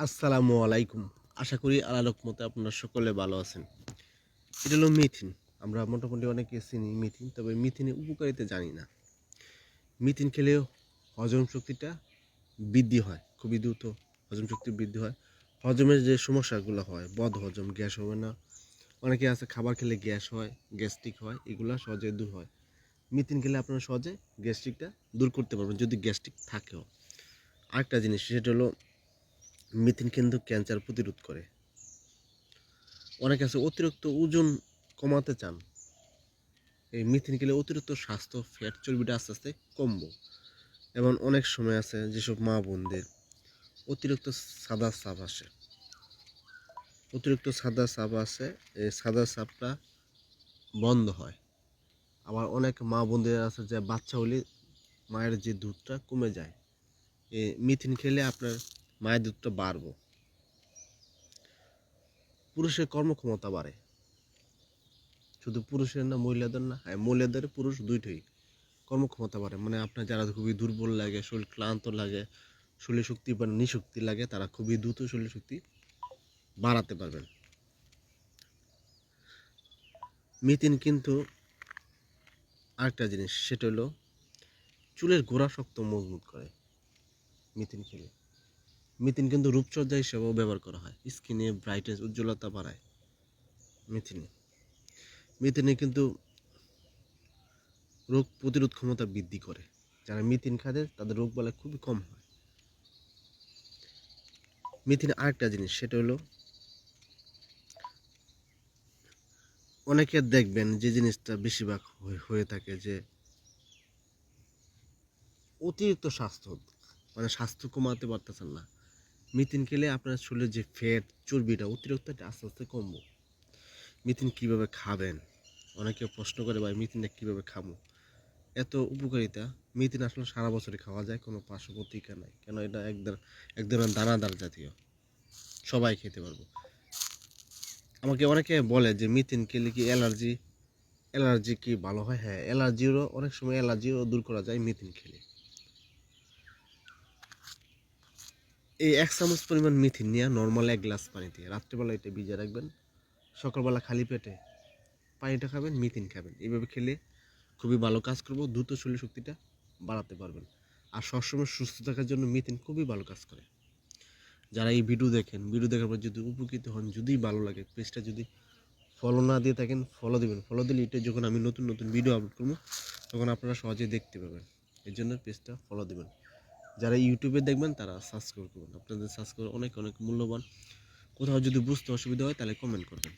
আসসালামু আলাইকুম। আশা করি আল্লাহর রহমতে আপনারা সকলে ভালো আছেন। এটা হলো মিথিন। আমরা মোটামুটি অনেকে চিনি মিথিন, তবে মিথিনের উপকারিতা জানি না। মিথিন খেলেও হজম শক্তিটা বৃদ্ধি হয়, খুবই দ্রুত হজম শক্তি বৃদ্ধি হয়। হজমের যে সমস্যাগুলো হয়, বদহজম, গ্যাস হবে না, অনেকে আছে খাবার খেলে গ্যাস হয়, গ্যাস্ট্রিক হয়, এগুলা সহজে দূর হয়। মিথিন খেলে আপনারা সহজে গ্যাস্ট্রিকটা দূর করতে পারবেন, যদি গ্যাস্ট্রিক থাকেও। আরেকটা জিনিস, সেটা হলো মিথিন কিন্তু ক্যান্সার প্রতিরোধ করে। অনেকে আছে অতিরিক্ত ওজন কমাতে চান, এই মিথেন খেলে অতিরিক্ত স্বাস্থ্য ফ্যাট চর্বিটা আস্তে আস্তে কমবো। এবং অনেক সময় আছে যেসব মা বোনদের অতিরিক্ত সাদা সাপ আসে, অতিরিক্ত সাদা সাপ আসে, এই সাদা সাপটা বন্ধ হয়। আবার অনেক মা বোনদের আছে যে বাচ্চা হলে মায়ের যে দুধটা কমে যায়, এই মিথেন খেলে আপনার মায়ের দুধটা বাড়বো। পুরুষের কর্মক্ষমতা বাড়ে, শুধু পুরুষের না, মহিলাদের না, হ্যাঁ মহিলাদের পুরুষ দুইটাই কর্মক্ষমতা বাড়ে। মানে আপনার যারা খুবই দুর্বল লাগে, শরীর ক্লান্ত লাগে, শরীর শক্তি বা নিশক্তি লাগে, তারা খুবই দ্রুত শরীর শক্তি বাড়াতে পারবেন। মিথিন কিন্তু আরেকটা জিনিস, সেটা হলো চুলের গোড়া শক্ত মজবুত করে মিথিন খেলে। মিথিন কিন্তু রূপচর্চা হিসেবেও ব্যবহার করা হয়, স্কিনে ব্রাইটনেস, উজ্জ্বলতা বাড়ায় মিথিনে। মিথিনে কিন্তু রোগ প্রতিরোধ ক্ষমতা বৃদ্ধি করে। যারা মিথিন খায় তাদের রোগ বালাই খুবই কম হয়। মিথিন আরেকটা জিনিস, সেটা হলো অনেকের দেখবেন যে জিনিসটা বেশিরভাগ হয়ে থাকে যে অতিরিক্ত স্বাস্থ্য, মানে স্বাস্থ্য কমাতে পারতেছেন না। মিথিন খেলে আপনার শরীরে যে ফ্যাট চর্বিটা অতিরিক্ত আস্তে আস্তে কমবো। মিথিন কিভাবে খাবেন, অনেকে প্রশ্ন করে, ভাই মিথিনটা কীভাবে খাবো? এত উপকারিতা। মিথিন আসলে সারা বছরই খাওয়া যায়, কোনো পার্শ্ব প্রতিক্রিয়া নাই, কেন এটা এক ধরনের দানাদার জাতীয়, সবাই খেতে পারবো। আমাকে অনেকে বলে যে মিথিন খেলে কি অ্যালার্জি কি ভালো হয়? হ্যাঁ, অ্যালার্জিরও অনেক সময় অ্যালার্জিও দূর করা যায় মিথিন খেলে। এই 1 চামচ পরিমাণ মিথিন নিয়ে নর্মাল 1 গ্লাস পানিতে রাত্রেবেলা এটা ভিজিয়ে রাখবেন, সকালবেলা খালি পেটে পানিটা খাবেন, মিথিন খাবেন। এইভাবে খেলে খুবই ভালো কাজ করবো, দ্রুত শরীর শক্তিটা বাড়াতে পারবেন। আর সবসময় সুস্থ থাকার জন্য মিথিন খুবই ভালো কাজ করে। যারা এই ভিডিও দেখেন, ভিডিও দেখার পর যদি উপকৃত হন, যদি ভালো লাগে, পেজটা যদি ফলো না দিয়ে থাকেন ফলো দিবেন। ফলো দিলে এটা যখন আমি নতুন নতুন ভিডিও আপলোড করবো তখন আপনারা সহজেই দেখতে পাবেন। এর জন্য পেজটা ফলো দিবেন। যারা ইউটিউবে দেখবেন তারা সাবস্ক্রাইব করবেন। আপনাদের সাবস্ক্রাইব অনেক অনেক মূল্যবান। কোথাও যদি বুঝতে অসুবিধা হয় তাহলে কমেন্ট করবেন।